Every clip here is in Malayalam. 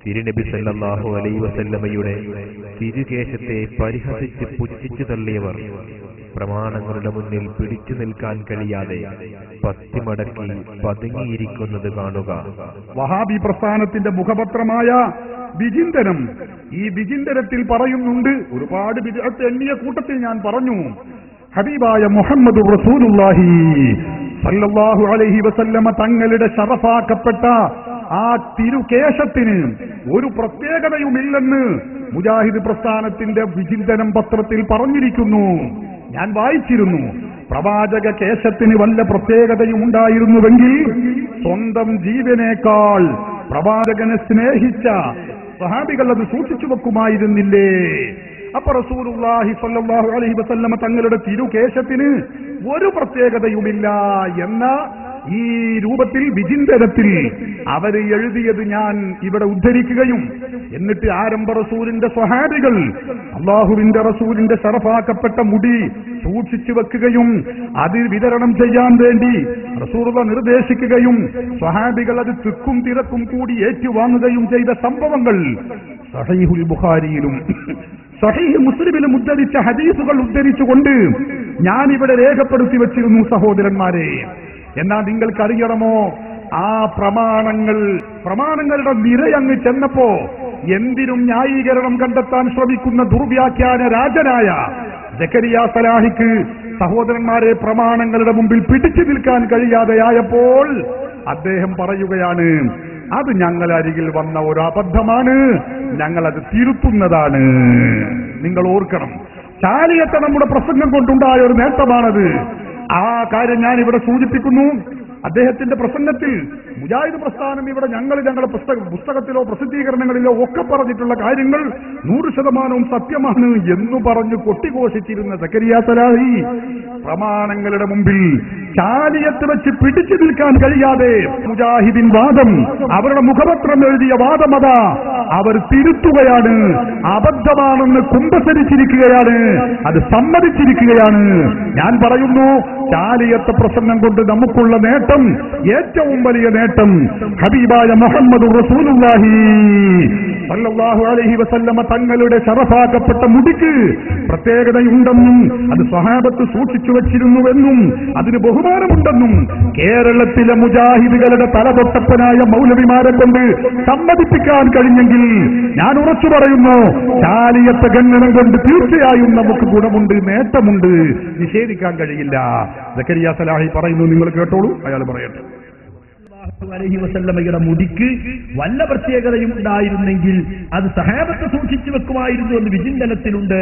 തിരുനബി സല്ലല്ലാഹു അലൈഹി വസല്ലമയുടെ തിരുകേശത്തെ പരിഹസിച്ച് പുച്ഛിച്ചു തള്ളിയവർ പ്രമാണങ്ങളുടെ മുന്നിൽ പിടിച്ചു നിൽക്കാൻ കഴിയാതെ പത്തിമടക്കി പതുങ്ങിയിരിക്കുന്നത് കാണുക. വഹാബി പ്രസ്ഥാനത്തിന്റെ മുഖപത്രമായ വിചിന്തനം, ഈ വിചിന്തനത്തിൽ പറയുന്നുണ്ട്, ഒരുപാട് ബിദ്അത്ത് എണ്ണിയ കൂട്ടത്തിൽ ഞാൻ പറഞ്ഞു, ഹബീബായ മുഹമ്മദ് റസൂലുള്ളാഹി സല്ലല്ലാഹു അലൈഹി വസല്ലമ തങ്ങളുടെ ശറഫാക്കപ്പെട്ട ആ തിരുകേശത്തിന് ഒരു പ്രത്യേകതയുമില്ലെന്ന് മുജാഹിദ് പ്രസ്ഥാനത്തിന്റെ വിചിന്തനം പത്രത്തിൽ പറഞ്ഞിരിക്കുന്നു. ഞാൻ വായിച്ചിരുന്നു. പ്രവാചക കേശത്തിന് വല്ല പ്രത്യേകതയും ഉണ്ടായിരുന്നുവെങ്കിൽ സ്വന്തം ജീവനേക്കാൾ പ്രവാചകനെ സ്നേഹിച്ച സഹാബികൾ അത് സൂക്ഷിച്ചു വെക്കുമായിരുന്നില്ലേ? അപ്പൊ റസൂലുള്ളാഹി സ്വല്ലല്ലാഹു അലൈഹി വസല്ലമ തങ്ങളുടെ തിരുകേശത്തിന് ഒരു പ്രത്യേകതയുമില്ല എന്ന ഈ രൂപത്തിൽ വിചിന്തനത്തിൽ അവര് എഴുതിയത് ഞാൻ ഇവിടെ ഉദ്ധരിക്കുകയും, എന്നിട്ട് ആരംഭ റസൂലിന്റെ സ്വഹാബികൾ അള്ളാഹുവിന്റെ റസൂലിന്റെ ശറഫാക്കപ്പെട്ട മുടി സൂക്ഷിച്ചു വെക്കുകയും അത് വിതരണം ചെയ്യാൻ വേണ്ടി റസൂലുള്ളാഹി നിർദ്ദേശിക്കുകയും സ്വഹാബികൾ അത് തിക്കും തിരക്കും കൂടി ഏറ്റുവാങ്ങുകയും ചെയ്ത സംഭവങ്ങൾ സഹീഹുൽ ബുഖാരിയിലും സഹീഹ് മുസ്ലിമിലും ഉദ്ധരിച്ച ഹദീസുകൾ ഉദ്ധരിച്ചുകൊണ്ട് ഞാൻ ഇവിടെ രേഖപ്പെടുത്തി വെച്ചിരുന്നു സഹോദരന്മാരെ. എന്നാൽ നിങ്ങൾക്കറിയണമോ, ആ പ്രമാണങ്ങളുടെ നിരയങ്ങ് ചെന്നപ്പോ എന്തിനും ന്യായീകരണം കണ്ടെത്താൻ ശ്രമിക്കുന്ന ദുർവ്യാഖ്യാന രാജനായ സക്കരിയ സലാഹിക്ക് സഹോദരന്മാരെ പ്രമാണങ്ങളുടെ മുമ്പിൽ പിടിച്ചു നിൽക്കാൻ കഴിയാതെയായപ്പോൾ അദ്ദേഹം പറയുകയാണ്, അത് ഞങ്ങളരികിൽ വന്ന ഒരു അബദ്ധമാണ്, ഞങ്ങളത് തിരുത്തുന്നതാണ്. നിങ്ങൾ ഓർക്കണം, ചാലിയത്തെ നമ്മുടെ പ്രസംഗം കൊണ്ടുണ്ടായ ഒരു നേട്ടമാണത്. ആ കാര്യം ഞാൻ ഇവിടെ സൂചിപ്പിക്കുന്നു. അദ്ദേഹത്തിന്റെ പ്രസംഗത്തിൽ മുജാഹിദ് പ്രസ്ഥാനം ഇവിടെ ഞങ്ങളുടെ പുസ്തകത്തിലോ പ്രസിദ്ധീകരണങ്ങളിലോ ഒക്കെ പറഞ്ഞിട്ടുള്ള കാര്യങ്ങൾ 100% സത്യമാണ് എന്ന് പറഞ്ഞു കൊട്ടിഘോഷിച്ചിരുന്ന സക്കരിയ സലാഹി പ്രമാണങ്ങളുടെ മുമ്പിൽ ചാലിയത്ത് വെച്ച് പിടിച്ചു നിൽക്കാൻ കഴിയാതെ മുജാഹിദിൻ വാദം, അവരുടെ മുഖപത്രം എഴുതിയ വാദമത അവർ തിരുത്തുകയാണ്, അബദ്ധമാണെന്ന് കുമ്പസരിച്ചിരിക്കുകയാണ്, അത് സമ്മതിച്ചിരിക്കുകയാണ്. ഞാൻ പറയുന്നു, ചാലിയത്ത് പ്രസംഗം കൊണ്ട് നമുക്കുള്ള നേട്ടം, ഏറ്റവും വലിയ നേട്ടം ഹബീബായ മുഹമ്മദ് റസൂലുള്ളാഹി സല്ലല്ലാഹു അലൈഹി വസല്ലമ തങ്ങളുടെ ശറഫാക്കപ്പെട്ട മുടിക്ക് പ്രത്യേകതയുണ്ടെന്നും അത് സ്വഹാബത്ത് സൂക്ഷിച്ചു വച്ചിരുന്നുവെന്നും അതിന് ബഹുമാനമുണ്ടെന്നും കേരളത്തിലെ മുജാഹിദുകളുടെ തലതൊട്ടപ്പനായ മൗലവിമാരെ കൊണ്ട് സമ്മതിപ്പിക്കാൻ കഴിഞ്ഞെങ്കിൽ ഞാൻ ഉറച്ചു പറയുന്നു, ചാലിയത്തെ ഗണ്ണനം കൊണ്ട് തീർച്ചയായും നമുക്ക് ഗുണമുണ്ട്, നേട്ടമുണ്ട്, നിഷേധിക്കാൻ കഴിയില്ല. സക്കരിയ സലാഹി പറയുന്നു, നിങ്ങൾ കേട്ടോളൂ, അയാൾ പറയട്ടെ. അലൈഹി വസല്ലമയുടെ മുടിക്ക് വല്ല പ്രത്യേകതയും ഉണ്ടായിരുന്നെങ്കിൽ അത് സഹാബത്ത് സൂക്ഷിച്ചു വെക്കുമായിരുന്നു എന്ന് വിചിന്തനത്തിലുണ്ട്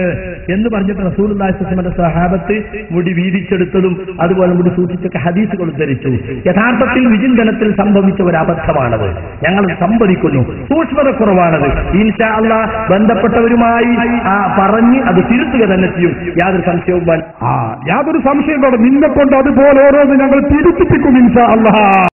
എന്ന് പറഞ്ഞിട്ട് റസൂലുള്ളാഹി സ്വല്ലല്ലാഹു അലൈഹി വസല്ലമയുടെ സഹാബത്ത് മുടി വീതിച്ചെടുത്തതും അതുപോലെ മുടി സൂക്ഷിച്ചൊക്കെ ഹദീസുകൾ ഉദ്ധരിച്ചു. യഥാർത്ഥത്തിൽ വിചിന്തനത്തിൽ സംഭവിച്ച ഒരു അബദ്ധമാണത്. ഞങ്ങൾ സമ്മതിക്കുന്നു, സൂക്ഷ്മത കുറവാണത്. ഇൻഷാ അല്ലാഹ് ബന്ധപ്പെട്ടവരുമായി പറഞ്ഞ് അത് തിരുത്തുക തന്നെ ചെയ്യും, യാതൊരു സംശയവും യാതൊരു സംശയം. നിന്നെ കൊണ്ട് അതുപോലെ ഓരോന്ന് ഞങ്ങൾ തിരുത്തിപ്പിക്കും ഇൻഷാ അല്ലാഹ്.